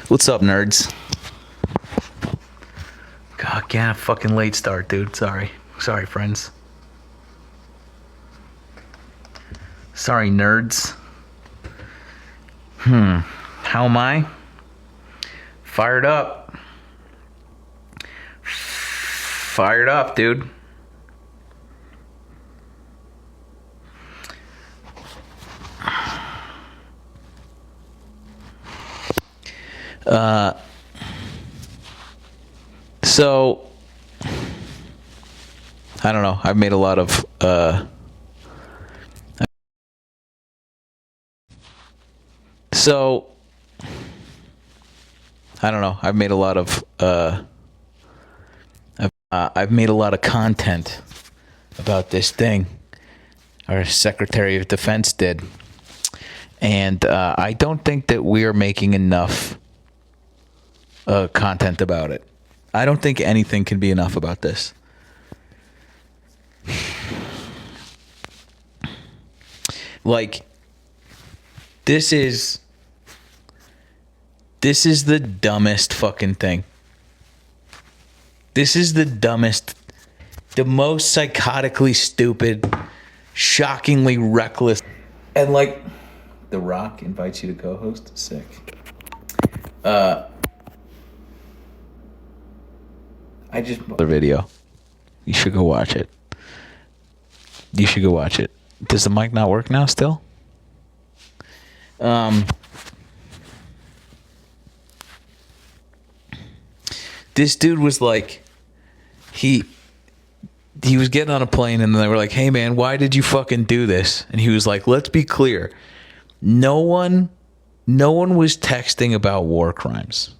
What's up, nerds? God, yeah, fucking late start, dude. Sorry, friends. Sorry, nerds. How am I? Fired up. Fired up, dude. So I don't know. I've made a lot of I don't know. I've made a lot of I've made a lot of content about this thing our Secretary of Defense did, and I don't think that we are making enough content about it. I don't think anything can be enough about this. Like, this is the dumbest fucking thing. This is the dumbest, the most psychotically stupid, shockingly reckless. And like, The Rock invites you to co-host? Sick. I just the video. You should go watch it. You should go watch it. Does the mic not work now still? This dude was like, he was getting on a plane and they were like, "Hey man, why did you fucking do this?" And he was like, "Let's be clear. No one was texting about war crimes."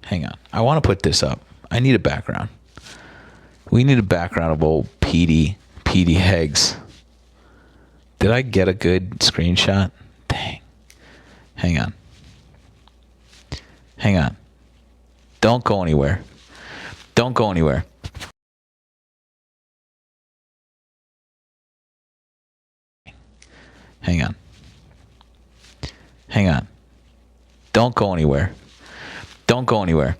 Hang on. I want to put this up. I need a background. We need a background of old Petey Heggs. Did I get a good screenshot? Dang. Hang on. Don't go anywhere. Don't go anywhere. Hang on. Don't go anywhere. Don't go anywhere.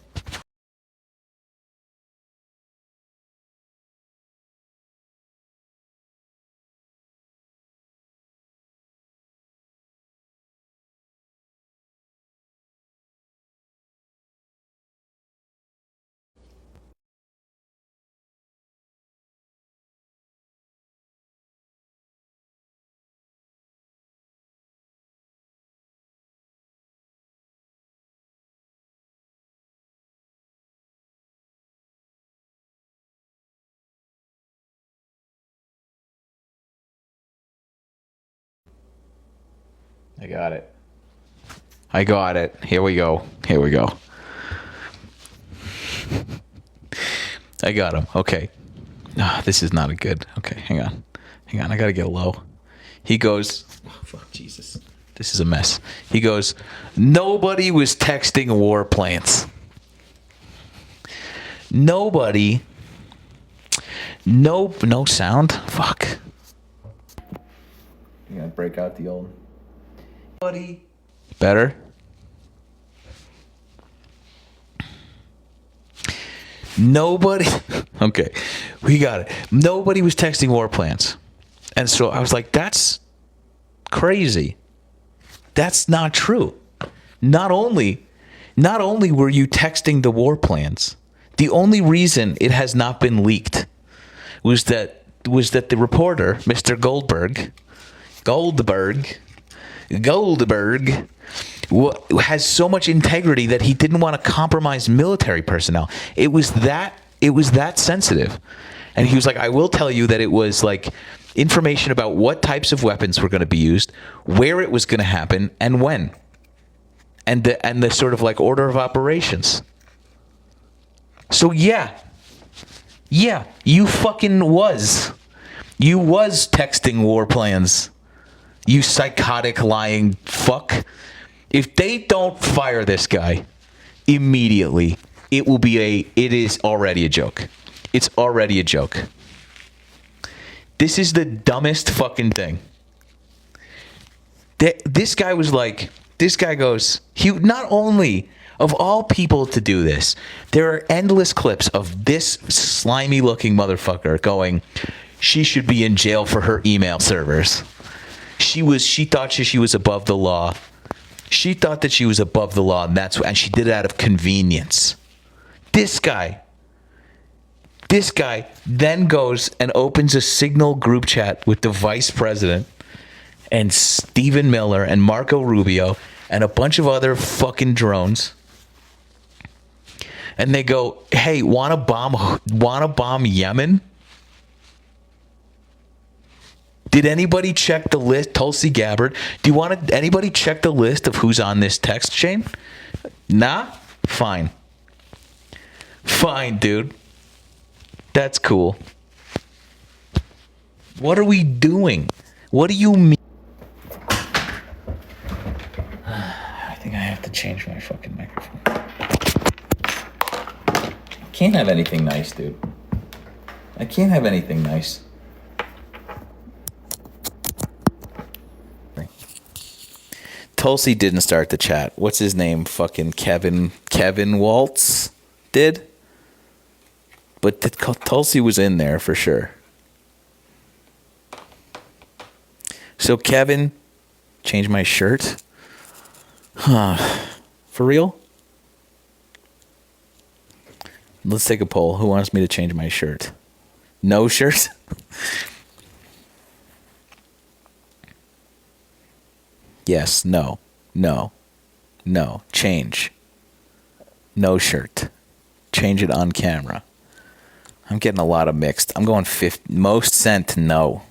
I got it. Here we go. I got him. Okay. This is not a good. Okay, hang on. I gotta get low. He goes, oh, fuck, Jesus. This is a mess. He goes, "Nobody was texting war plans. Nobody. No sound. Fuck. You gotta break out the old. Nobody. Better. Nobody. Okay, we got it. Nobody was texting war plans. And so I was like, that's crazy. That's not true. Not only were you texting the war plans, the only reason it has not been leaked was that the reporter, Mr. Goldberg, has so much integrity that he didn't want to compromise military personnel. It was that sensitive. And he was like, "I will tell you that it was like information about what types of weapons were going to be used, where it was going to happen, and when. And the sort of like order of operations." So yeah, you fucking was texting war plans. You psychotic lying fuck. If they don't fire this guy immediately, it is already a joke. It's already a joke. This is the dumbest fucking thing. This guy goes, He not only of all people to do this, there are endless clips of this slimy looking motherfucker going, she should be in jail for her email servers. She thought she was above the law. She thought that she was above the law, and she did it out of convenience. This guy then goes and opens a Signal group chat with the vice president and Stephen Miller and Marco Rubio and a bunch of other fucking drones. And they go, hey, wanna bomb Yemen? Did anybody check the list? Tulsi Gabbard, anybody check the list of who's on this text chain? Nah? Fine. Fine, dude. That's cool. What are we doing? What do you mean? I think I have to change my fucking microphone. I can't have anything nice, dude. I can't have anything nice. Tulsi didn't start the chat. What's his name? Fucking Kevin Waltz did. But Tulsi was in there for sure. So Kevin, change my shirt? Huh. For real? Let's take a poll. Who wants me to change my shirt? No shirt? Yes, no, change. No shirt. Change it on camera. I'm getting a lot of mixed. I'm going most sent no.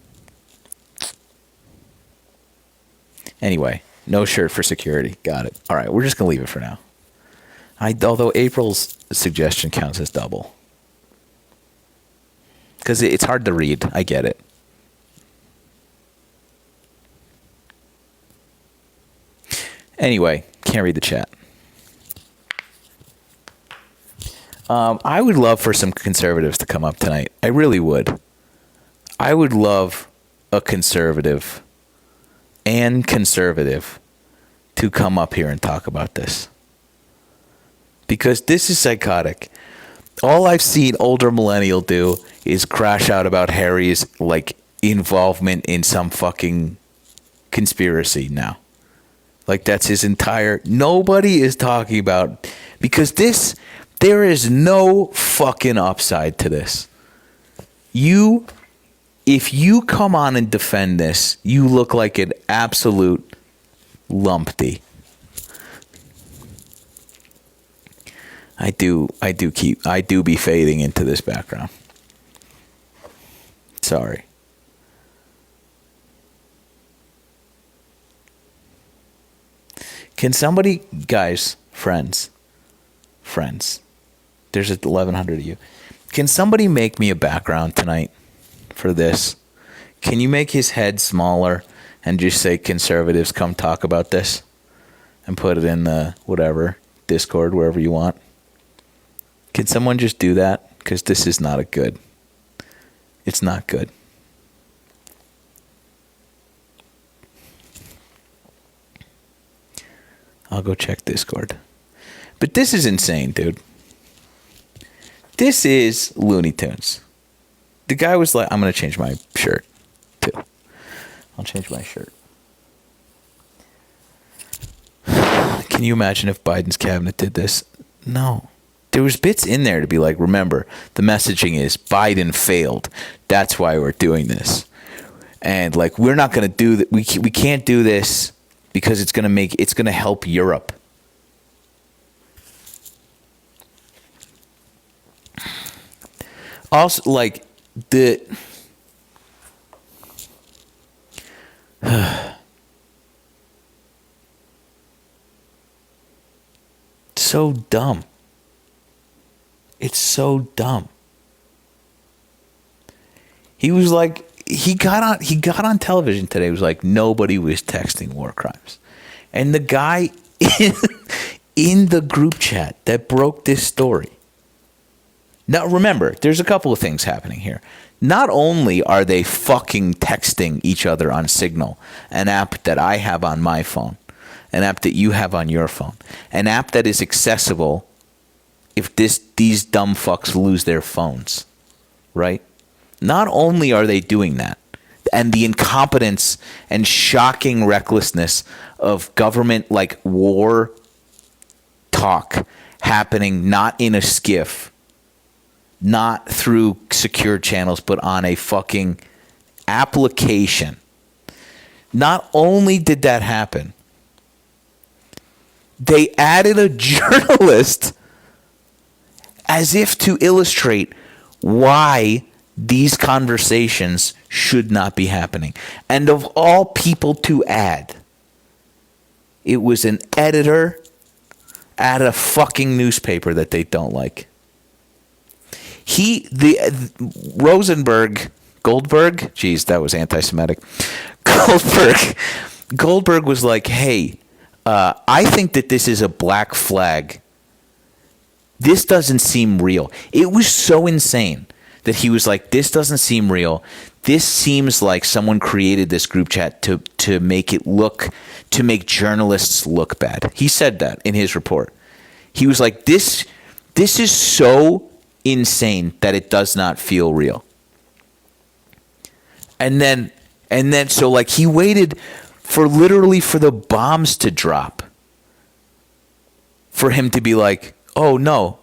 Anyway, no shirt for security. Got it. All right, we're just going to leave it for now. Although April's suggestion counts as double. Because it's hard to read. I get it. Anyway, can't read the chat. I would love for some conservatives to come up tonight. I really would. I would love a conservative to come up here and talk about this. Because this is psychotic. All I've seen older millennial do is crash out about Harry's involvement in some fucking conspiracy now. That's his entire... Nobody is talking about... Because there is no fucking upside to this. If you come on and defend this, you look like an absolute lumpty. I do be fading into this background. Sorry. Can somebody, guys, friends, there's 1,100 of you. Can somebody make me a background tonight for this? Can you make his head smaller and just say conservatives come talk about this? And put it in the whatever, Discord, wherever you want. Can someone just do that? Because this is not it's not good. I'll go check Discord. But this is insane, dude. This is Looney Tunes. The guy was like, I'm going to change my shirt, too. I'll change my shirt. Can you imagine if Biden's cabinet did this? No. There was bits in there to be like, remember, the messaging is Biden failed. That's why we're doing this. And we're not going to do that. We can't do this because it's going to help Europe. Also, so dumb. It's so dumb. He was he got on television today. He was like, nobody was texting war crimes. And the guy in the group chat that broke this story. Now, remember, there's a couple of things happening here. Not only are they fucking texting each other on Signal, an app that I have on my phone, an app that you have on your phone, an app that is accessible if these dumb fucks lose their phones, right? Not only are they doing that, and the incompetence and shocking recklessness of government like war talk happening not in a skiff, not through secure channels, but on a fucking application. Not only did that happen, they added a journalist as if to illustrate why these conversations should not be happening. And of all people to add, it was an editor at a fucking newspaper that they don't like. Goldberg, geez, that was anti-Semitic. Goldberg was like, hey, I think that this is a black flag. This doesn't seem real. It was so insane that he was like, this doesn't seem real. This seems like someone created this group chat to make journalists look bad. He said that in his report. He was like, this is so insane that it does not feel real. And then so like he waited for the bombs to drop for him to be like, oh no,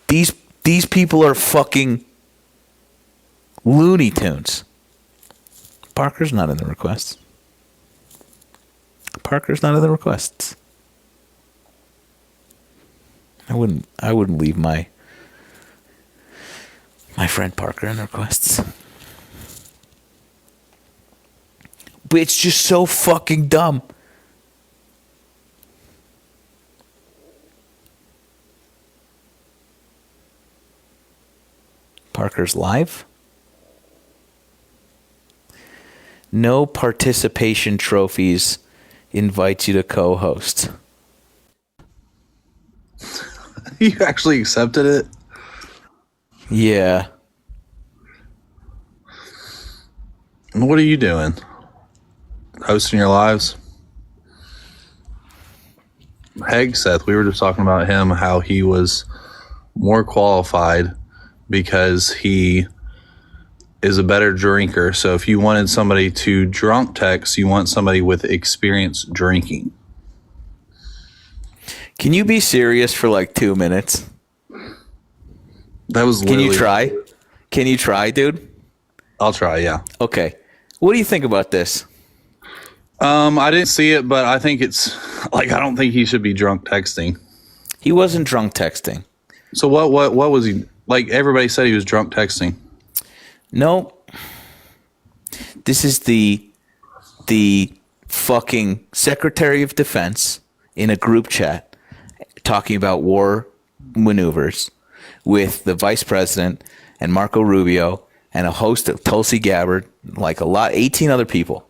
these people are fucking Looney Tunes. Parker's not in the requests. I wouldn't leave my friend Parker in the requests. But it's just so fucking dumb. Parker's live. No participation trophies. Invites you to co-host. You actually accepted it? Yeah. What are you doing? Hosting your lives? Hegseth, we were just talking about him, how he was more qualified because he is a better drinker. So if you wanted somebody to drunk text, you want somebody with experience drinking. Can you be serious for like 2 minutes? That was Can you try? Can you try, dude? I'll try, yeah. Okay. What do you think about this? I didn't see it, but I think it's like, I don't think he should be drunk texting. He wasn't drunk texting. So what was he? Like everybody said he was drunk texting. No. This is the fucking Secretary of Defense in a group chat talking about war maneuvers with the Vice President and Marco Rubio and a host of Tulsi Gabbard, like 18 other people.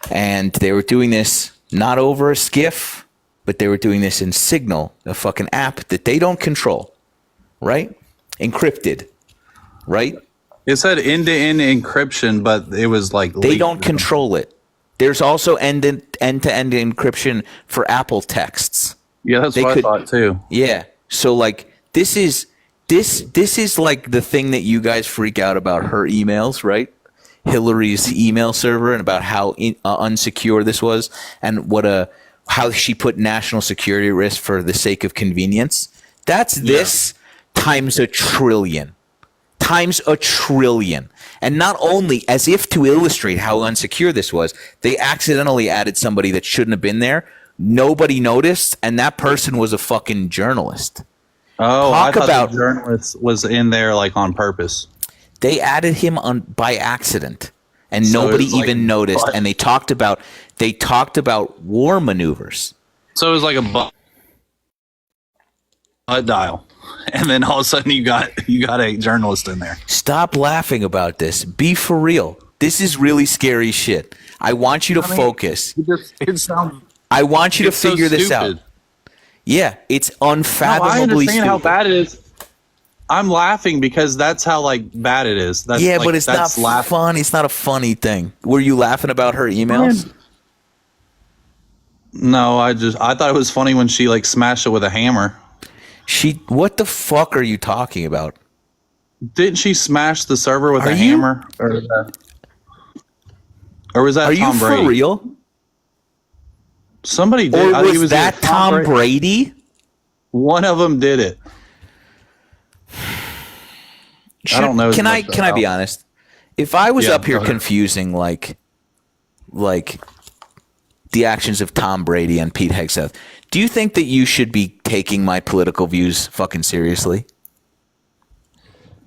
And they were doing this not over a skiff, but they were doing this in Signal, a fucking app that they don't control, right? Encrypted, right? It said end-to-end encryption, but it was like they don't control it. There's also end-to-end encryption for Apple texts. Yeah, that's what I thought too. Yeah, so like this is like the thing that you guys freak out about her emails, right? Hillary's email server, and about how unsecure this was, and how she put national security at risk for the sake of convenience. That's this times a trillion. And not only, as if to illustrate how unsecure this was, they accidentally added somebody that shouldn't have been there. Nobody noticed, and that person was a fucking journalist. Oh, I thought the journalist was in there like on purpose. They added him by accident, and nobody even noticed. And they talked about war maneuvers. So it was like a dial, and then all of a sudden you got a journalist in there. Stop laughing about this. Be for real. This is really scary shit. I want you to focus. It sounds. I want you to figure this out. Yeah, it's unfathomably I understand stupid. how bad it is. I'm laughing because that's how bad it is. That's, but it's not fun. It's not a funny thing. Were you laughing about her emails? No, I thought it was funny when she like smashed it with a hammer. What the fuck are you talking about? Didn't she smash the server with Are a you hammer? Or was that are you Tom for Brady? real? Somebody did. Or I think it was was that either Tom Brady? One of them did it. I don't know. Can I be honest? If I was Yeah, up here go ahead. confusing like the actions of Tom Brady and Pete Hegseth, do you think that you should be taking my political views fucking seriously?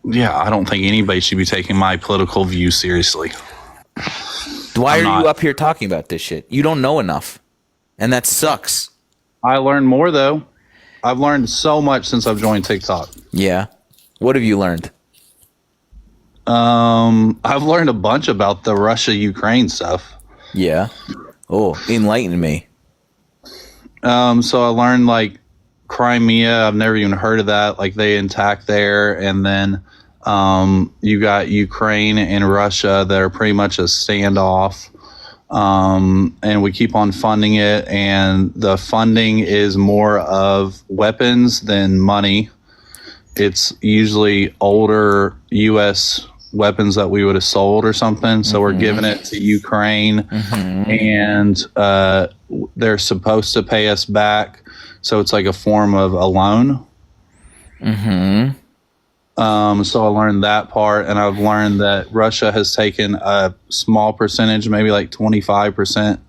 Yeah, I don't think anybody should be taking my political views seriously. Why I'm are you not. up here talking about this shit? You don't know enough. And that sucks. I learned more though. I've learned so much since I've joined TikTok. Yeah. What have you learned? I've learned a bunch about the Russia-Ukraine stuff. Yeah. Oh, enlighten me. So I learned like Crimea. I've never even heard of that. Like they attacked there, and then you got Ukraine and Russia that are pretty much a standoff. And we keep on funding it, and the funding is more of weapons than money. It's usually older U.S. weapons that we would have sold or something. So we're giving it to Ukraine, and they're supposed to pay us back. So it's like a form of a loan. So I learned that part, and I've learned that Russia has taken a small percentage, maybe like 25%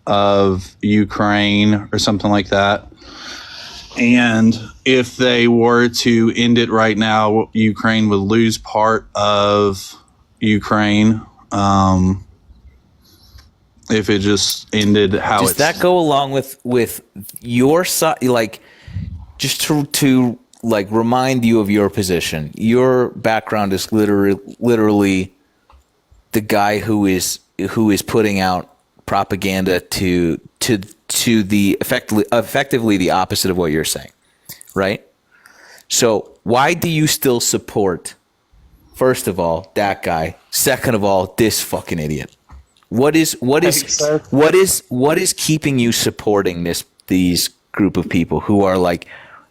of Ukraine or something like that. And if they were to end it right now, Ukraine would lose part of Ukraine. If it just ended how Does it's that go along with your side? Like, just to like remind you of your position. Your background is literally the guy who is putting out propaganda to the effectively the opposite of what you're saying, right? So why do you still support, first of all, that guy? Second of all, this fucking idiot. What is keeping you supporting these group of people who are like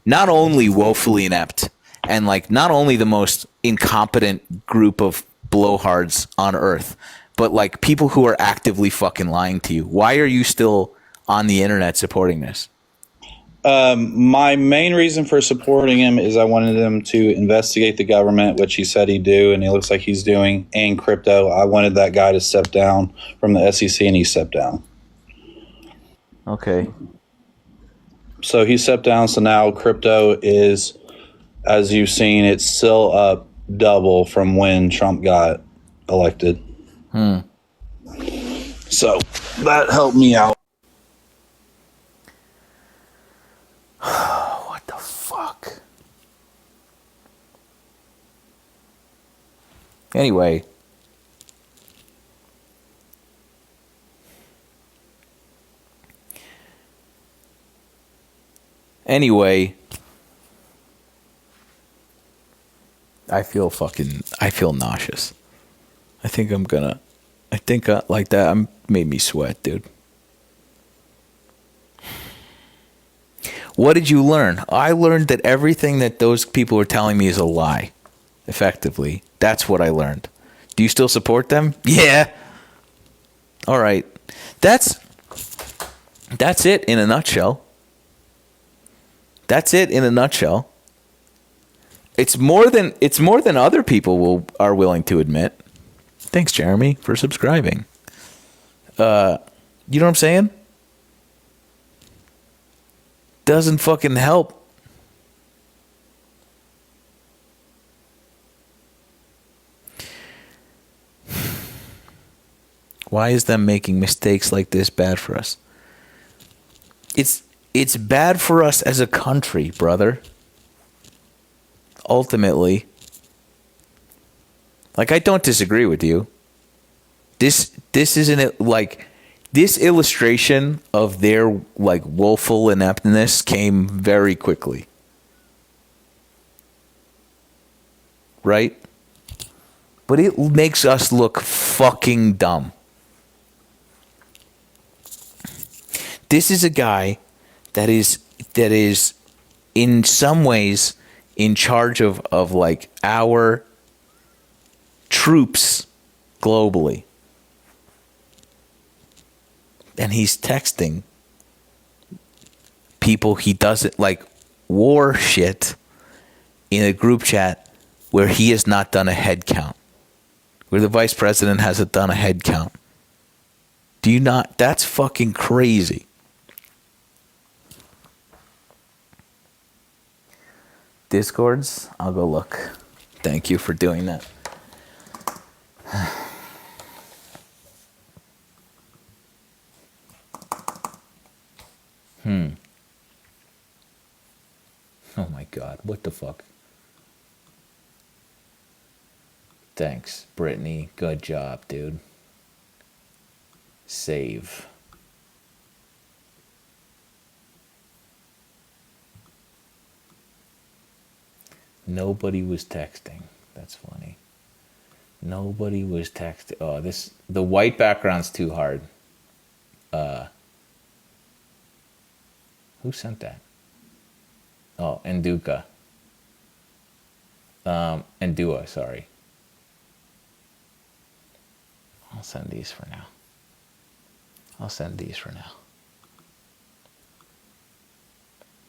not only woefully inept and like not only the most incompetent group of blowhards on earth, but like people who are actively fucking lying to you? Why are you still on the internet supporting this? My main reason for supporting him is I wanted him to investigate the government, which he said he'd do, and it looks like he's doing, and crypto. I wanted that guy to step down from the SEC, and he stepped down. Okay. So he stepped down, so now crypto is, as you've seen, it's still up double from when Trump got elected. So that helped me out. What the fuck? Anyway. I feel nauseous. I think like that made me sweat, dude. What did you learn? I learned that everything that those people were telling me is a lie. Effectively. That's what I learned. Do you still support them? Yeah. All right. That's it in a nutshell. That's it in a nutshell. It's more than other people are willing to admit. Thanks, Jeremy, for subscribing. You know what I'm saying? Doesn't fucking help. Why is them making mistakes like this bad for us? It's bad for us as a country, brother. Ultimately. Like, I don't disagree with you. This isn't it, like, this illustration of their like woeful ineptness came very quickly. Right? But it makes us look fucking dumb. this is a guy that is in some ways in charge of like our troops globally. And he's texting people he doesn't like war shit in a group chat where he has not done a head count, where the vice president hasn't done a head count. Do you not? That's fucking crazy. Discords? I'll go look. Thank you for doing that. Oh my God, what the fuck? Thanks, Brittany. Good job, dude. Save. Nobody was texting. That's funny. Nobody was texting. Oh, the white background's too hard. Who sent that? Oh, Enduka. Endua, sorry. I'll send these for now.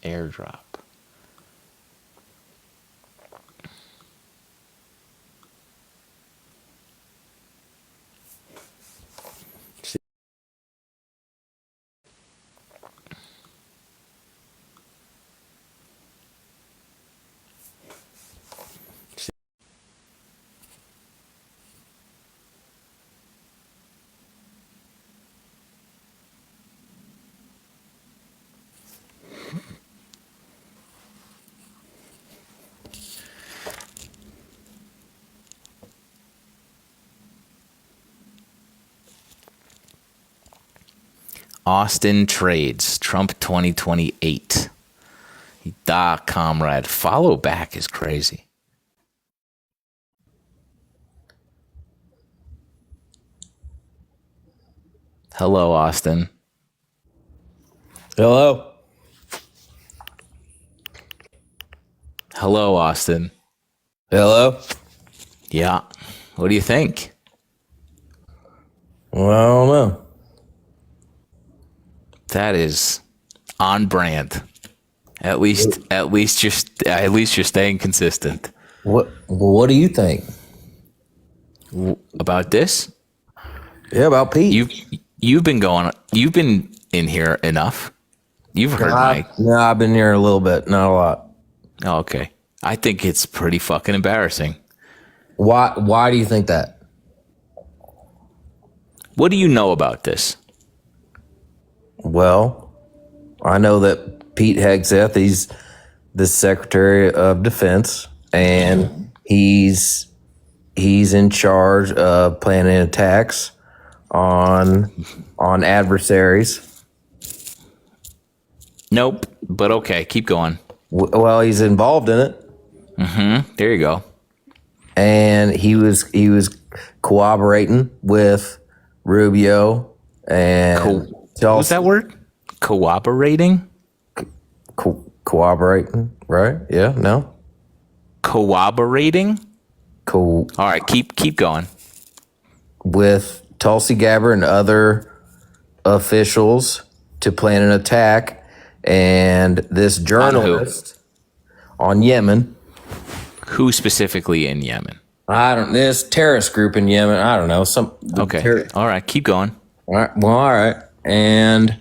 Airdrop. Austin trades. Trump 2028. Comrade. Follow back is crazy. Hello, Austin. Hello. Hello, Austin. Hello. Yeah. What do you think? Well, I don't know. That is on brand. At least you're staying consistent. What do you think? About this? Yeah, about Pete. You've been in here enough. You've heard No, I've been here a little bit, not a lot. Oh, okay. I think it's pretty fucking embarrassing. Why do you think that? What do you know about this? Well, I know that Pete Hegseth, he's the Secretary of Defense, and he's in charge of planning attacks on adversaries. Nope, but okay, keep going. Well, he's involved in it. Mm-hmm. There you go. And he was cooperating with Rubio and what was that word? Cooperating? Cooperating, right? Yeah, no. Cooperating? All right, keep going. With Tulsi Gabbard and other officials to plan an attack, and this journalist on Yemen. Who specifically in Yemen? This terrorist group in Yemen. I don't know. All right, keep going. All right. Well, all right. And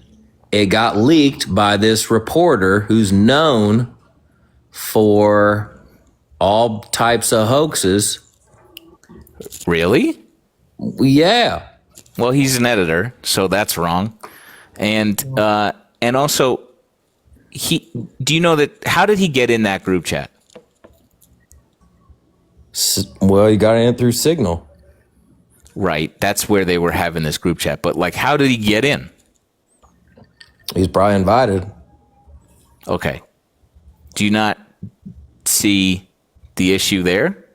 it got leaked by this reporter who's known for all types of hoaxes. Really? Yeah. Well, he's an editor, so that's wrong. And also, do you know that? How did he get in that group chat? Well, he got in through Signal. Right. That's where they were having this group chat. But like, how did he get in? He's probably invited. Okay. Do you not see the issue there?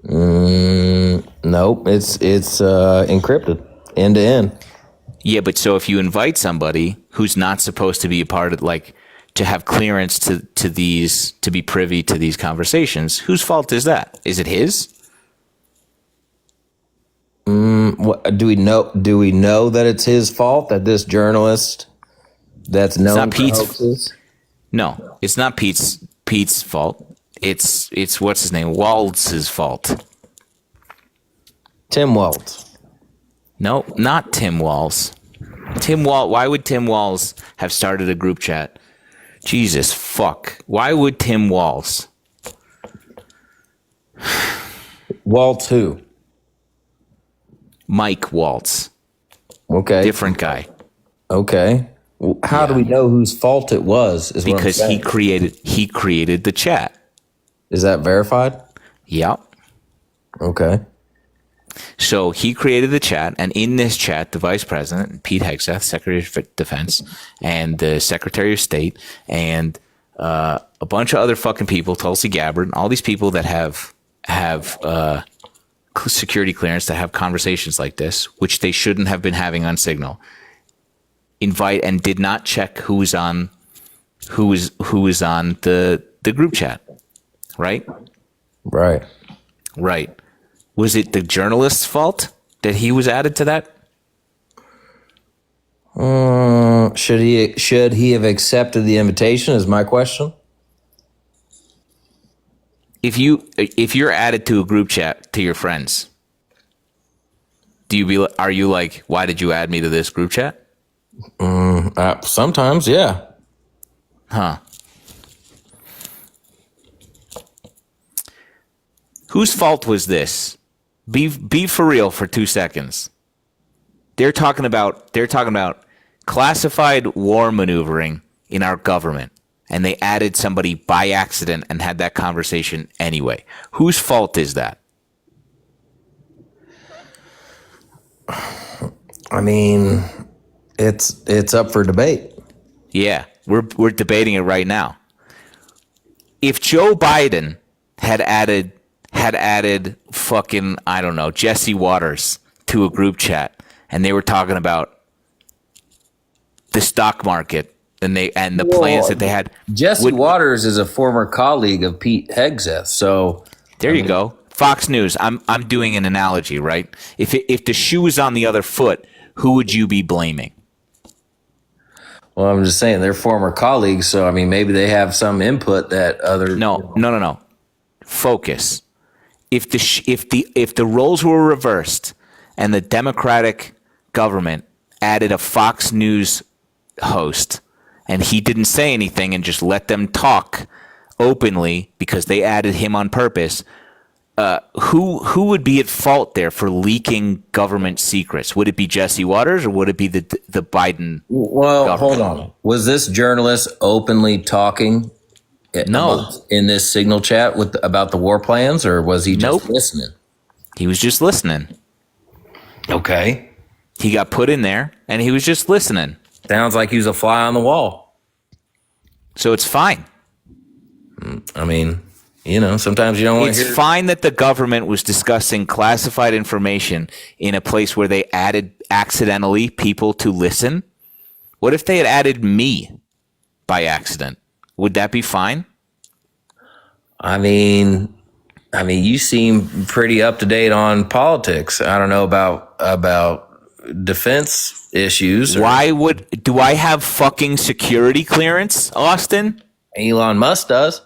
Nope. It's encrypted end to end. Yeah, but so if you invite somebody who's not supposed to be a part of, like, to have clearance to these, to be privy to these conversations, whose fault is that? Is it his? What, do we know? Do we know that it's his fault that this journalist that's known not for Pete's- hoaxes? No, it's not Pete's fault. It's what's his name? Waltz's fault. Tim Waltz. No, not Tim Walz. Why would Tim Walz have started a group chat? Jesus fuck. Why would Tim Walz? Waltz who? Mike Waltz. Okay. Different guy. Okay. How do we know whose fault it was? Is what I'm Because saying. he created the chat. Is that verified? Yep. Okay. So he created the chat, and in this chat, the vice president, Pete Hegseth, Secretary of Defense, and the Secretary of State, and a bunch of other fucking people, Tulsi Gabbard, all these people that have security clearance that have conversations like this, which they shouldn't have been having on Signal, invite and did not check who was on the group chat, right? Right. Right. Was it the journalist's fault that he was added to that? Should he have accepted the invitation? Is my question. If you're added to a group chat to your friends, are you like, why did you add me to this group chat? Sometimes, yeah. Huh. Whose fault was this? Be for real for 2 seconds. They're talking about classified war maneuvering in our government, and they added somebody by accident and had that conversation anyway. Whose fault is that? I mean, it's up for debate. Yeah, we're debating it right now. If Joe Biden had added fucking, I don't know, Jesse Waters to a group chat, and they were talking about the stock market and the plans that they had. Jesse Waters is a former colleague of Pete Hegseth, so There you go. Fox News. I'm doing an analogy, right? If the shoe was on the other foot, who would you be blaming? well, I'm just saying they're former colleagues, so I mean maybe they have some input that other No. Focus. If the roles were reversed and the Democratic government added a Fox News host and he didn't say anything and just let them talk openly because they added him on purpose, who would be at fault there for leaking government secrets? Would it be Jesse Waters or would it be the Biden? Well, government? hold on. Was this journalist openly talking No. in this Signal chat about the war plans, or was he just Nope. listening? He was just listening. Okay. He got put in there and he was just listening. Sounds like he was a fly on the wall. So it's fine. I mean, sometimes you don't want to It's hear. fine that the government was discussing classified information in a place where they added accidentally people to listen. What if they had added me by accident? Would that be fine? I mean, you seem pretty up to date on politics. I don't know about defense issues. Why do I have fucking security clearance, Austin? Elon Musk does.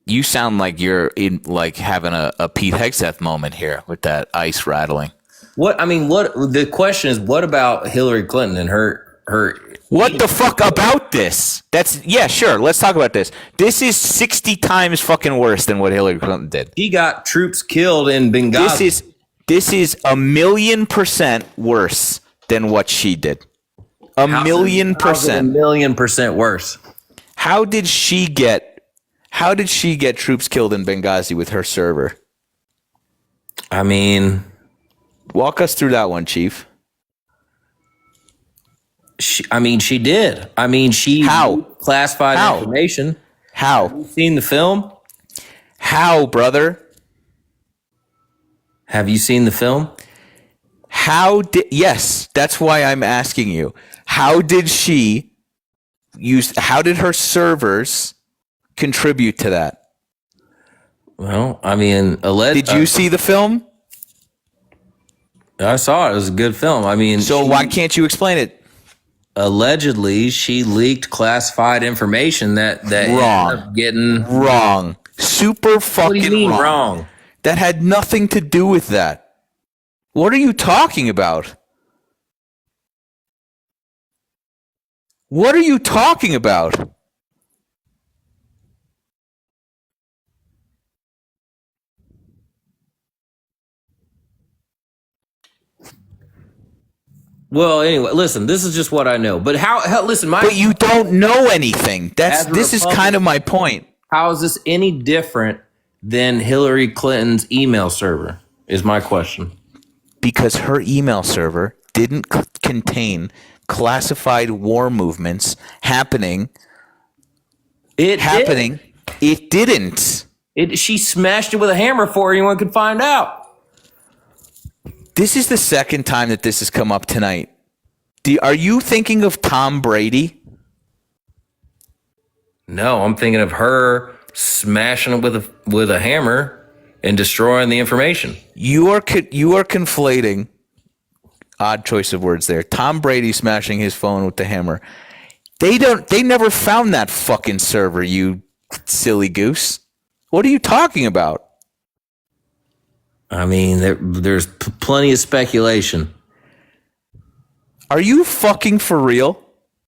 You sound like you're in like having a Pete Hegseth moment here with that ice rattling. What the question is, what about Hillary Clinton and her What the fuck about this? Yeah, sure. Let's talk about this. This is 60 times fucking worse than what Hillary Clinton did. he got troops killed in Benghazi. This is 1,000,000% worse than what she did. A How's it million percent. 1,000,000% worse? How did she get troops killed in Benghazi with her server? I mean, Walk us through that one, Chief. she did. I mean, she How? classified How? information. How? Seen the film? How, brother? Have you seen the film? Yes, that's why I'm asking you. How did her servers contribute to that? Well, I mean, Did you see the film? I saw it. It was a good film. I mean, So why can't you explain it? Allegedly, she leaked classified information that Wrong. ended up getting Wrong. Super fucking What do you mean wrong? That had nothing to do with that. What are you talking about? What are you talking about? Well, anyway, listen. This is just what I know. But listen, But you don't know anything. This is kind of my point. How is this any different than Hillary Clinton's email server? Is my question. Because her email server didn't contain classified war movements happening. It didn't. She smashed it with a hammer before anyone could find out. This is the second time that this has come up tonight. Are you thinking of Tom Brady? No, I'm thinking of her smashing it with a hammer and destroying the information. You are conflating. Odd choice of words there. Tom Brady smashing his phone with the hammer. They never found that fucking server, you silly goose. What are you talking about? I mean, there's plenty of speculation. Are you fucking for real?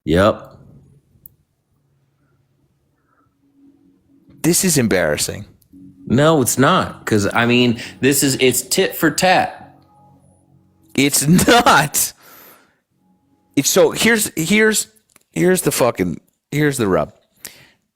Yep. This is embarrassing. No, it's not. Because, I mean, it's tit for tat. It's not. Here's the rub.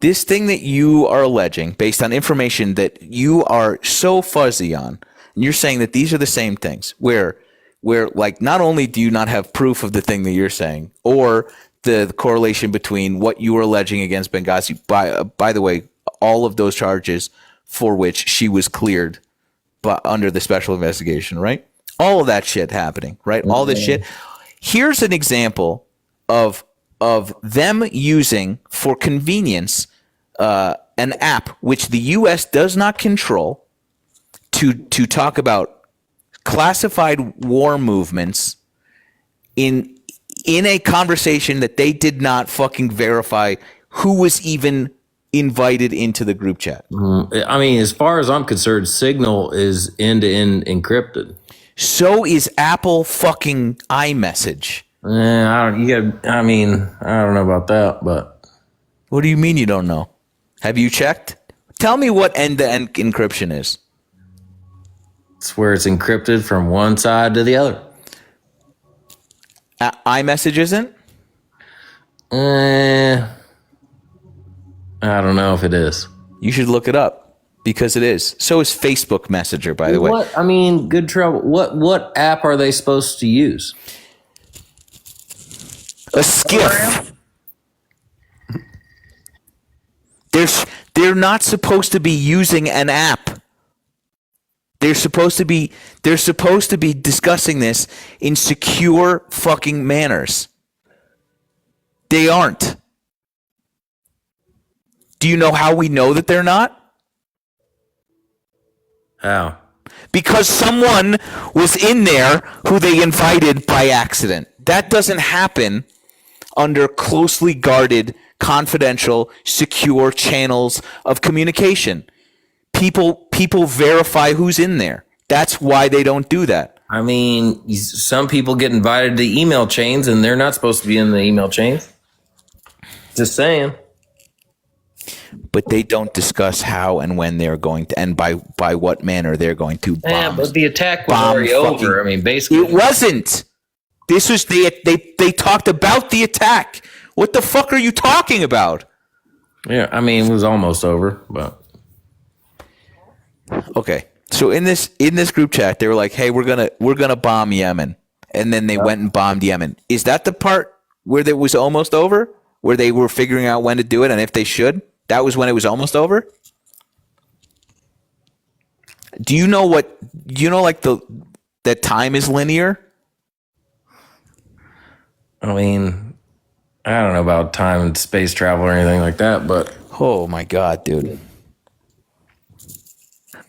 This thing that you are alleging, based on information that you are so fuzzy on, and you're saying that these are the same things, where like not only do you not have proof of the thing that you're saying, or the correlation between what you were alleging against Benghazi. By the way, all of those charges for which she was cleared, but under the special investigation, right? All of that shit happening, right? All this shit. Here's an example of them using, for convenience, an app which the U.S. does not control to talk about classified war movements in a conversation that they did not fucking verify who was even invited into the group chat. I mean, as far as I'm concerned, Signal is end-to-end encrypted. So is Apple fucking iMessage. I don't know about that, but What do you mean you don't know? Have you checked? Tell me what end-to-end encryption is. it's where it's encrypted from one side to the other. iMessage isn't? I don't know if it is. You should look it up because it is. So is Facebook Messenger, by the way. I mean, good trouble. What app are they supposed to use? A skiff. They're not supposed to be using an app. They're supposed to be discussing this in secure fucking manners. They aren't. Do you know how we know that they're not? How? Because someone was in there who they invited by accident. That doesn't happen under closely guarded, confidential, secure channels of communication. People verify who's in there. That's why they don't do that. I mean, some people get invited to email chains and they're not supposed to be in the email chains. Just saying. But they don't discuss how and when they're going to, and by what manner they're going to bomb. Yeah, but the attack was already over. I mean, basically, it wasn't. This was they talked about the attack. What the fuck are you talking about? Yeah, I mean, it was almost over, but okay. So in this group chat, they were like, "Hey, we're gonna bomb Yemen," and then they went and bombed Yemen. Is that the part where it was almost over? Where they were figuring out when to do it and if they should? That was when it was almost over? Do you know like that time is linear? I mean, I don't know about time and space travel or anything like that, but Oh my God, dude.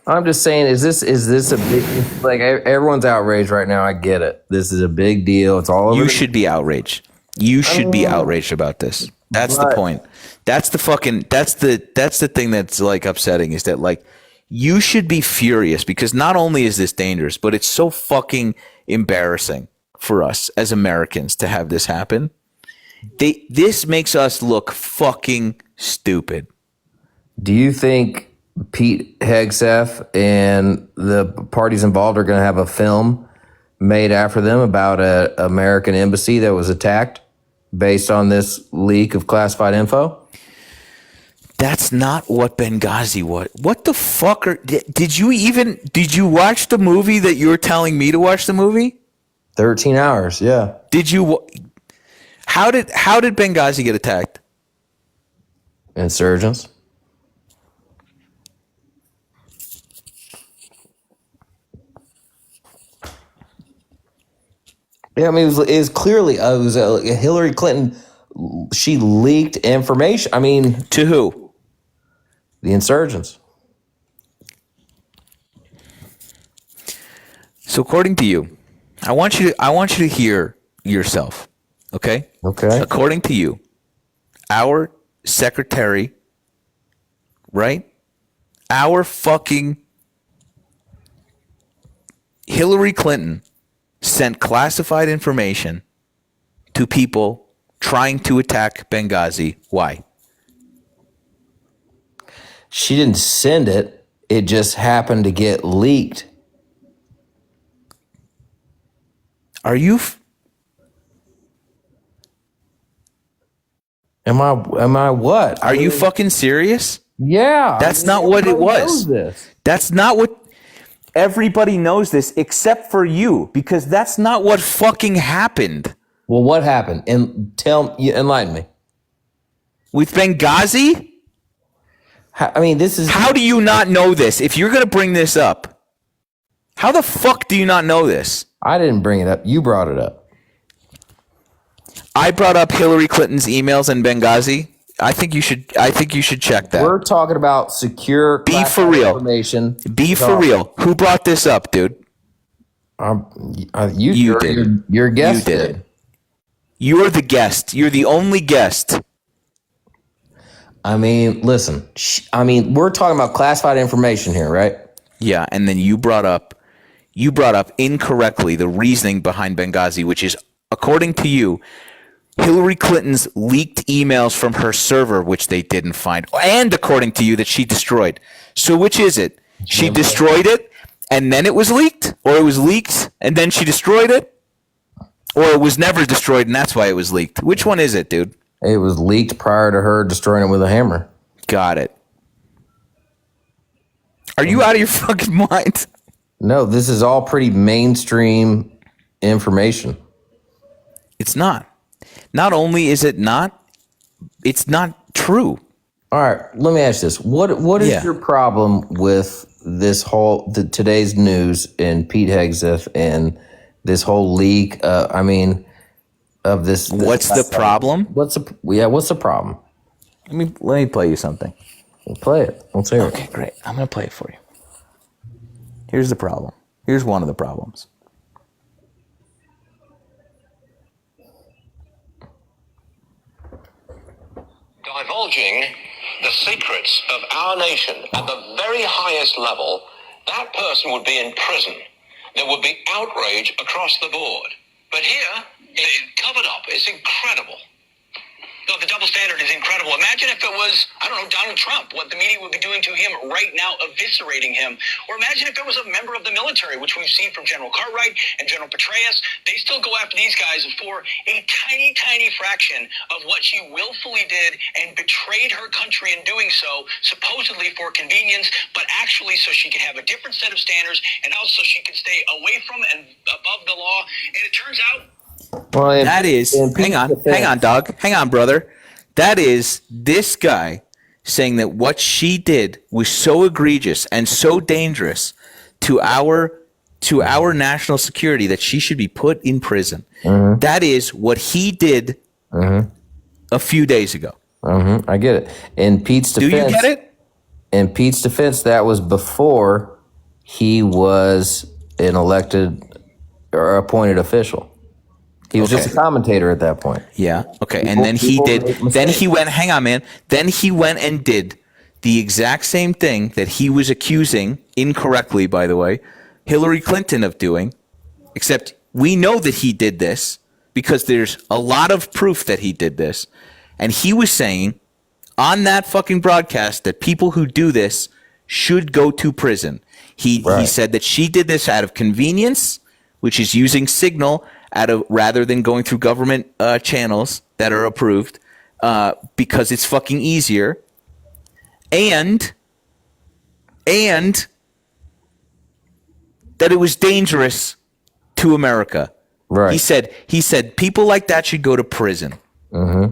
I'm just saying, is this a big, like, everyone's outraged right now. I get it. This is a big deal. It's all over. You should be outraged. You should be outraged about this. That's the point. That's the thing that's like upsetting, is that like you should be furious, because not only is this dangerous, but it's so fucking embarrassing for us as Americans to have this happen. This makes us look fucking stupid. Do you think Pete Hegseth and the parties involved are going to have a film made after them about an American embassy that was attacked based on this leak of classified info? That's not what Benghazi was. What the fuck did you watch the movie that you were telling me to watch the movie? 13 hours, yeah. How did Benghazi get attacked? Insurgents. Yeah, I mean, it was clearly Hillary Clinton. She leaked information. I mean, To who? the insurgents. So according to you, I want you to hear yourself. Okay? Okay. According to you, our secretary, right? Our fucking Hillary Clinton sent classified information to people trying to attack Benghazi. Why? She didn't send it. It just happened to get leaked. Are you? Am I what? Are you fucking serious? Yeah. That's not what it everybody was. knows this. That's not what. Everybody knows this except for you, because that's not what fucking happened. Well, what happened? And enlighten me. With Benghazi? I mean, this is. How do you not know this? If you're going to bring this up, how the fuck do you not know this? I didn't bring it up. You brought it up. I brought up Hillary Clinton's emails in Benghazi. I think you should check that. We're talking about secure. Be for real. Information. Be for real. Who brought this up, dude? You did. Your guest You did. You're the guest. You're the only guest. I mean, listen. We're talking about classified information here, right? Yeah, and then you brought up incorrectly the reasoning behind Benghazi, which is, according to you, Hillary Clinton's leaked emails from her server, which they didn't find, and according to you, that she destroyed. So which is it? She destroyed it, and then it was leaked? Or it was leaked, and then she destroyed it? Or it was never destroyed, and that's why it was leaked? Which one is it, dude? It was leaked prior to her destroying it with a hammer. Got it. Are you out of your fucking mind? No, this is all pretty mainstream information. It's not. Not only is it not, it's not true. All right, let me ask you this. What is your problem with this whole today's news and Pete Hegseth and this whole leak? Of this. What's the problem? What's the problem? Let me play you something. We'll play it. Let's hear it. Okay, great. I'm going to play it for you. Here's the problem. Here's one of the problems. Divulging the secrets of our nation at the very highest level, that person would be in prison. There would be outrage across the board. But here, it's covered up. It's incredible. Look, the double standard is incredible. Imagine if it was, I don't know, Donald Trump, what the media would be doing to him right now, eviscerating him. Or imagine if it was a member of the military, which we've seen from General Cartwright and General Petraeus. They still go after these guys for a tiny, tiny fraction of what she willfully did and betrayed her country in doing so, supposedly for convenience, but actually so she could have a different set of standards and also she could stay away from and above the law. And it turns out, Well, that is, hang on, dog. Hang on, brother. That is this guy saying that what she did was so egregious and so dangerous to our national security that she should be put in prison. That is what he did a few days ago. I get it. In Pete's defense, Do you get it? In Pete's defense, that was before he was an elected or appointed official. He was just a commentator at that point. Yeah. Okay. And then he did. Then he went. Hang on, man. Then he went and did the exact same thing that he was accusing, incorrectly, by the way, Hillary Clinton of doing. Except we know that he did this because there's a lot of proof that he did this. And he was saying on that fucking broadcast that people who do this should go to prison. He said that she did this out of convenience, which is using Signal rather than going through government channels that are approved, because it's fucking easier, and that it was dangerous to America. Right. He said people like that should go to prison.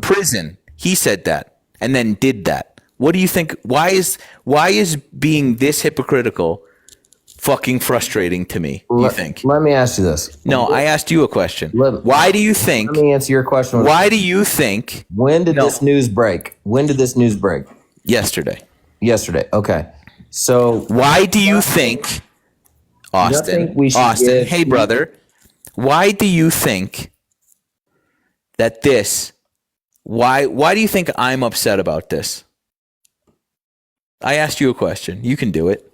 Prison. He said that and then did that. What do you think? Why is being this hypocritical fucking frustrating to me, you think? Let me ask you this. No, I asked you a question. Why do you think? Let me answer your question. Why do you think? When did this news break? When did this news break? Yesterday. Yesterday. Okay. So why do you think, Austin? Hey, brother. Why do you think that this? Why do you think I'm upset about this? I asked you a question. You can do it.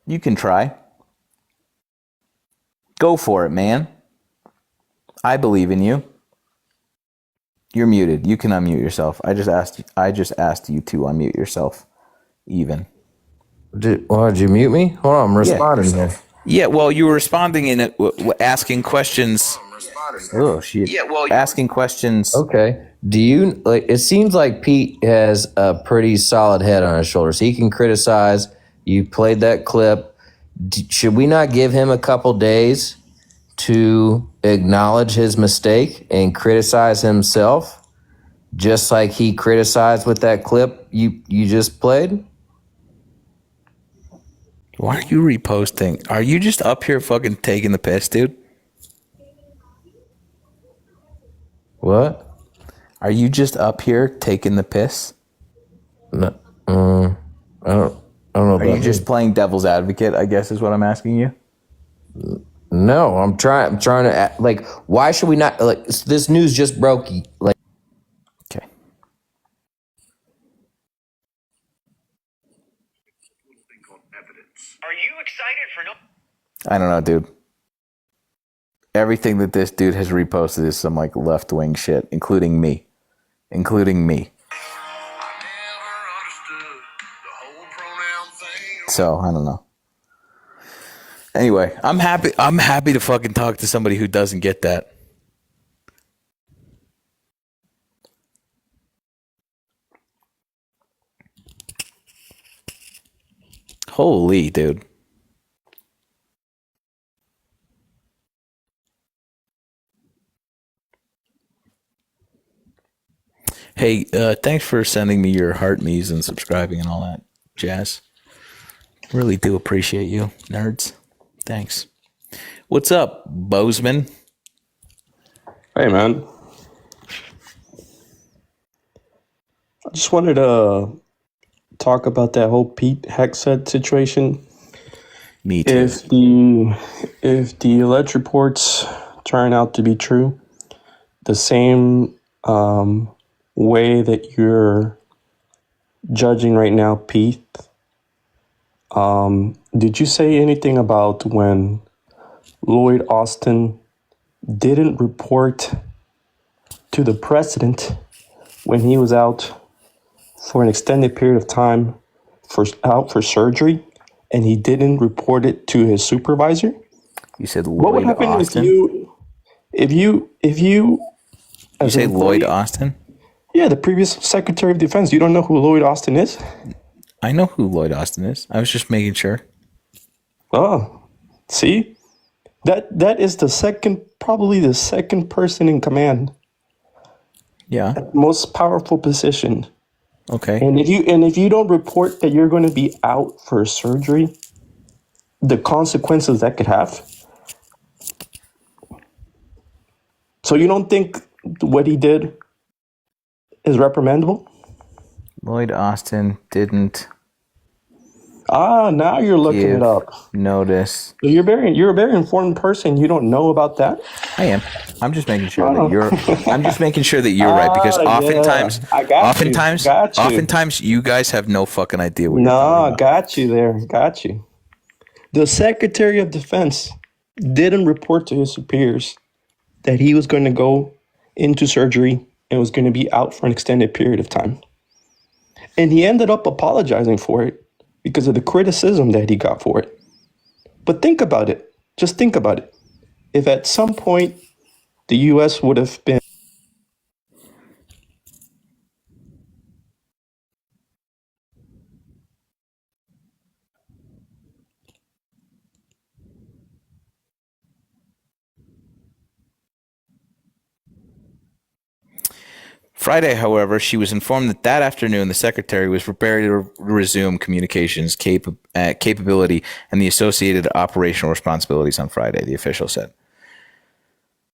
You can try. Go for it, man. I believe in you. You're muted. You can unmute yourself. I just asked you to unmute yourself. Even. Did you mute me? Hold on, I'm responding here. Yeah, well, you were responding in it, asking questions. Oh shit! Yeah, well, asking questions. Okay. Do you like? It seems like Pete has a pretty solid head on his shoulders. He can criticize. You played that clip. Should we not give him a couple days to acknowledge his mistake and criticize himself, just like he criticized with that clip you just played? Why are you reposting? Are you just up here fucking taking the piss, dude? What? Are you just up here taking the piss? No, I don't know. Are you just playing devil's advocate, I guess is what I'm asking you? No, I'm trying to like, why should we not, like, this news just broke, like. Okay. Are you excited for no? I don't know, dude. Everything that this dude has reposted is some like left-wing shit, including me. I never understood the whole pronoun thing. So I don't know. Anyway, I'm happy to fucking talk to somebody who doesn't get that. Holy dude. Hey, thanks for sending me your heart me's and subscribing and all that jazz. Really do appreciate you, nerds. Thanks. What's up, Bozeman? Hey, man. I just wanted to talk about that whole Pete Hegseth situation. Me too. If the alleged reports turn out to be true, the same way that you're judging right now, Pete, did you say anything about when Lloyd Austin didn't report to the president when he was out for an extended period of time out for surgery, and he didn't report it to his supervisor? You said Lloyd What would happen Austin? if you You as say an Lloyd employee- Austin? Yeah, the previous Secretary of Defense. You don't know who Lloyd Austin is? I know who Lloyd Austin is. I was just making sure. Oh, see, that is probably the second person in command, Yeah. most powerful position. Okay. And if you don't report that you're going to be out for surgery, the consequences that could have. So you don't think what he did is reprimandable? Lloyd Austin didn't Now you're looking give it up. notice. So you're a very informed person. You don't know about that? I am. I'm just making sure that you're. I'm just making sure that you're right, because oftentimes, yeah. I got you. Got you. oftentimes, you guys have no fucking idea what you're No, talking about. got you there. Got you. The Secretary of Defense didn't report to his superiors that he was going to go into surgery and was going to be out for an extended period of time. And he ended up apologizing for it because of the criticism that he got for it. But think about it. Just think about it. If at some point the U.S. would have been Friday, however, she was informed that afternoon the secretary was prepared to resume communications capability and the associated operational responsibilities on Friday, the official said.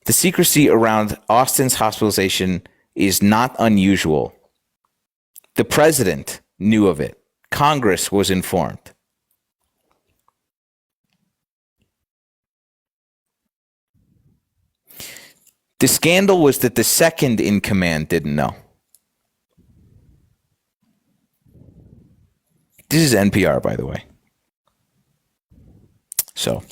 The secrecy around Austin's hospitalization is not unusual. The president knew of it. Congress was informed. The scandal was that the second in command didn't know. This is NPR, by the way. So.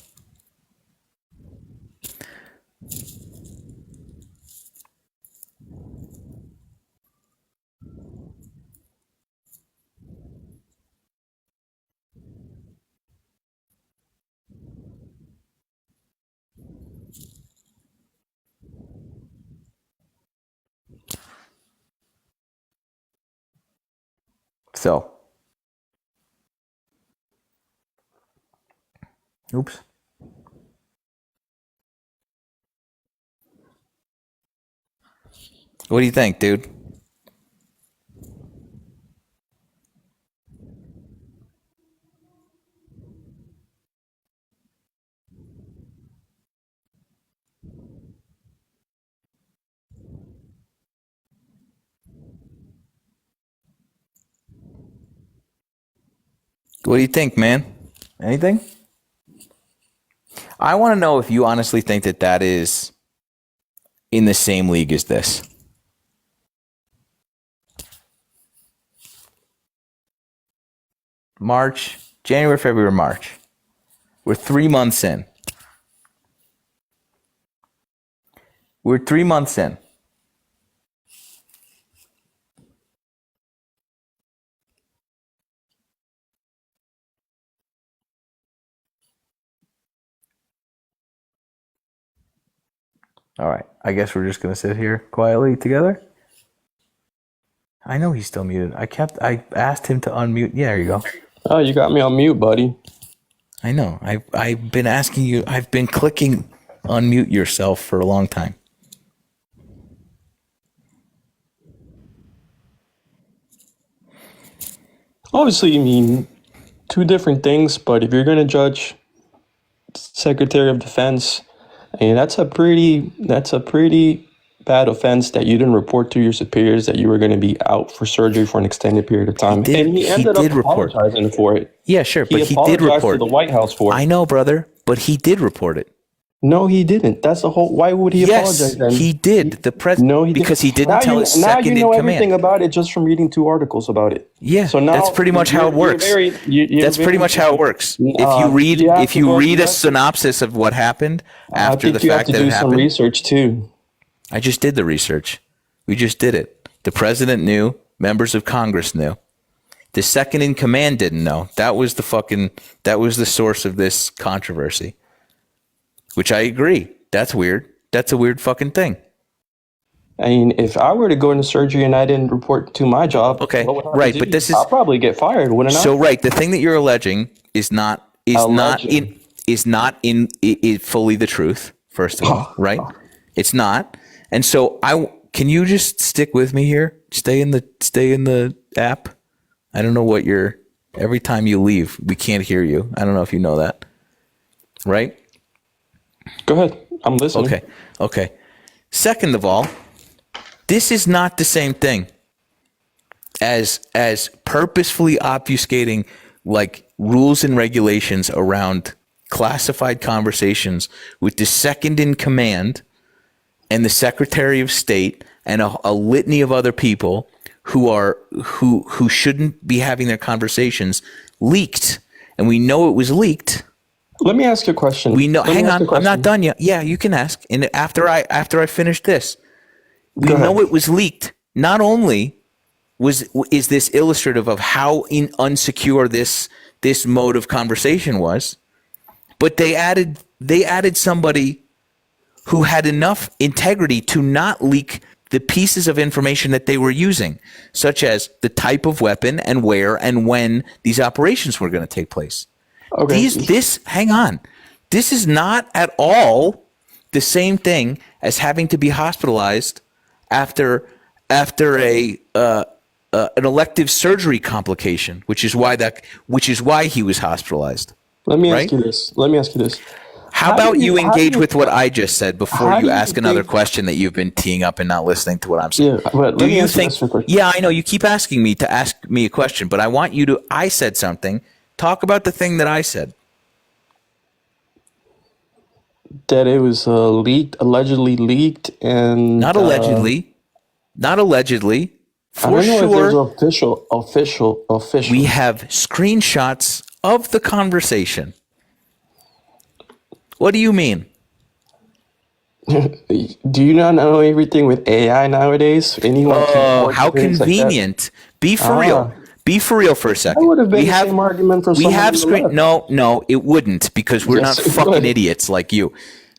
Oops. What do you think, dude? What do you think, man? Anything? I want to know if you honestly think that that is in the same league as this. March, January, February, March. We're 3 months in. We're 3 months in. All right. I guess we're just going to sit here quietly together. I know he's still muted. I asked him to unmute. Yeah, there you go. Oh, you got me on mute, buddy. I know. I've been asking you. I've been clicking unmute yourself for a long time. Obviously, I mean, two different things, but if you're going to judge Secretary of Defense, I mean, that's a pretty bad offense that you didn't report to your superiors that you were going to be out for surgery for an extended period of time. And he ended up apologizing for it. Yeah, sure, but he did apologized report to the White House for it. I know, brother, but he did report it. No, he didn't. That's the whole. Why would he apologize then? He did. The president. No, he because didn't. he didn't tell his second in command. Now you know everything about it just from reading 2 articles about it. Yeah, so now that's pretty much how it works. That's pretty much how it works. If you read a synopsis of what happened after the fact that it happened, you have to do some research too. I just did the research. We just did it. The president knew. Members of Congress knew. The second in command didn't know. That was the source of this controversy. Which I agree. That's weird. That's a weird fucking thing. I mean, if I were to go into surgery and I didn't report to my job, okay, right, but this is I'll probably get fired, wouldn't I? So right, the thing that you're alleging is not fully the truth. First of all, right? It's not. And so can you just stick with me here? Stay in the app. I don't know what every time you leave, we can't hear you. I don't know if you know that. right? Go ahead. I'm listening. Okay. Second of all, this is not the same thing as purposefully obfuscating like rules and regulations around classified conversations with the second in command and the Secretary of State and a litany of other people who shouldn't be having their conversations leaked, and we know it was leaked. Let me ask you a question. We know. Let me Hang ask you on, a I'm not question. done yet. Yeah, you can ask. And after I finish this, we Go ahead. know it was leaked. Not only is this illustrative of how unsecure this mode of conversation was, but they added somebody who had enough integrity to not leak the pieces of information that they were using, such as the type of weapon and where and when these operations were going to take place. Okay. Hang on. This is not at all the same thing as having to be hospitalized after an elective surgery complication, which is why he was hospitalized. Let me right? ask you this. Let me ask you this. How about do you how do engage you- with what I just said before how do you you ask another think- question that you've been teeing up and not listening to what I'm saying? Yeah, but let Do me you ask you think? this real quick. Yeah, I know you keep asking me to ask me a question, but I want you to. I said something. Talk about the thing that I said. That it was allegedly leaked, and Not allegedly. Not allegedly. I For don't know if there's sure, official. we have screenshots of the conversation. What do you mean? Do you not know everything with AI nowadays? Anyone can Oh, report how things like that. convenient. Be for real. Be for real for a second. would have been the same argument from we someone have on the screen. left. No, it wouldn't, because we're Yes, not it fucking would. idiots like you.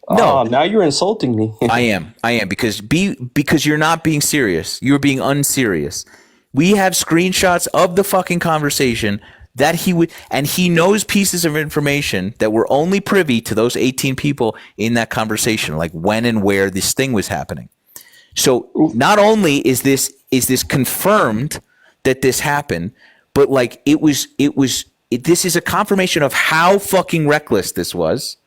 Oh, No, now you're insulting me. I am because you're not being serious. You're being unserious. We have screenshots of the fucking conversation that he would, and he knows pieces of information that were only privy to those 18 people in that conversation, like when and where this thing was happening. So not only is this confirmed that this happened, but like this is a confirmation of how fucking reckless this was.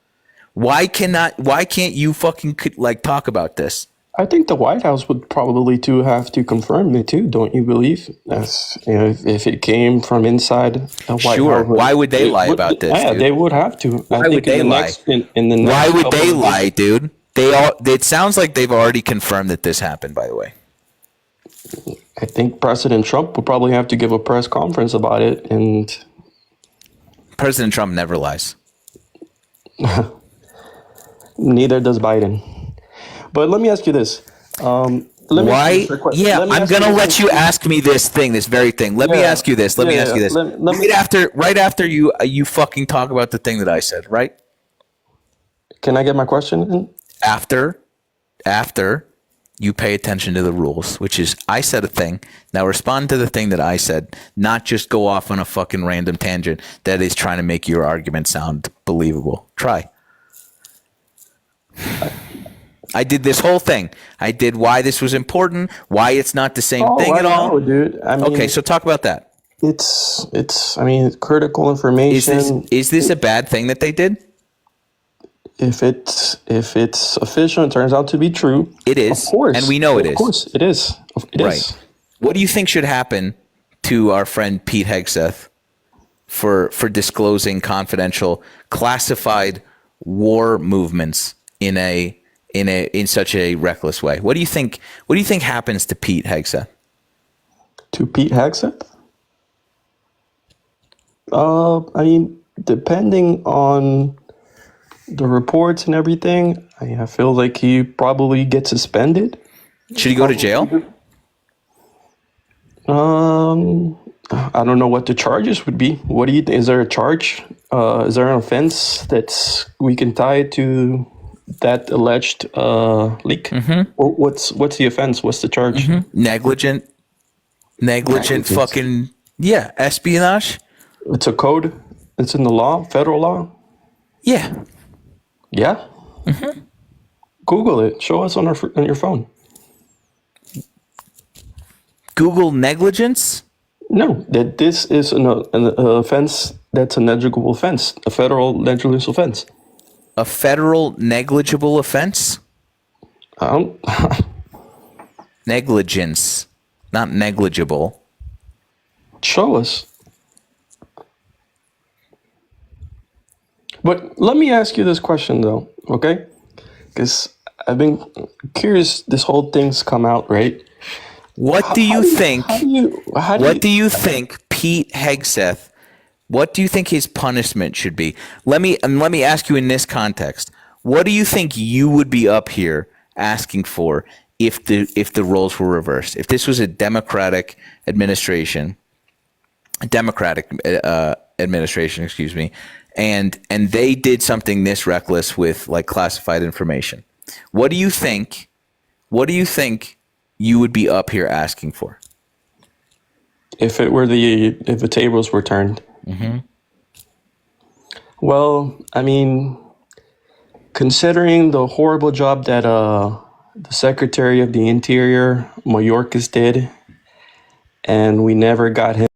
Why can't you fucking like talk about this? I think the White House would probably too have to confirm it too. Don't you believe? As you know, if it came from inside the White Sure. House, Why would they lie about this, Yeah, dude? they would have to. Why would they lie? In the next Why would couple they of lie, weeks- dude? It sounds like they've already confirmed that this happened, by the way. I think President Trump will probably have to give a press conference about it, and President Trump never lies. neither does Biden. But let me ask you this. Why? Yeah, I'm gonna let you ask me this very thing. Let me Yeah. ask you this. Let me Yeah, ask you this. let me- right after you fucking talk about the thing that I said, right? Can I get my question in? After you pay attention to the rules, which is I said a thing. Now respond to the thing that I said, not just go off on a fucking random tangent that is trying to make your argument sound believable. Try. I did this whole thing. I did why this was important, why it's not the same thing at all. know, dude. I mean, Okay, so talk about that. it's. I mean, critical information. Is this a bad thing that they did? If it's official and turns out to be true, It is, Of course, and we know it Of is. course, it is. It is. Right. What do you think should happen to our friend Pete Hegseth for disclosing confidential, classified war movements in such a reckless way? What do you think happens to Pete Hegseth? To Pete Hegseth? I mean, depending on the reports and everything, I feel like he probably gets suspended. Should he go to jail? I don't know what the charges would be. What do you think? Is there a charge? Is there an offense that we can tie to that alleged leak? Mm-hmm. Or what's the offense? What's the charge? Negligent fucking, yeah, espionage. It's a code. It's in the law, federal law. Yeah. Yeah. Mm-hmm. Google it. Show us on your phone. Google negligence. No, that this is an offense that's a negligible offense, a federal negligence offense. A federal negligible offense? Um, Negligence, not negligible. show us. But let me ask you this question though, okay? Because I've been curious. This whole thing's come out, right? What do you think? How Do you think Pete Hegseth? What do you think his punishment should be? Let me ask you in this context. What do you think you would be up here asking for if the roles were reversed? If this was a Democratic administration, excuse me, and they did something this reckless with like classified information, what do you think? What do you think you would be up here asking for? if the tables were turned? Mm-hmm. Well, I mean, considering the horrible job that the Secretary of the Interior, Mayorkas, did, and we never got him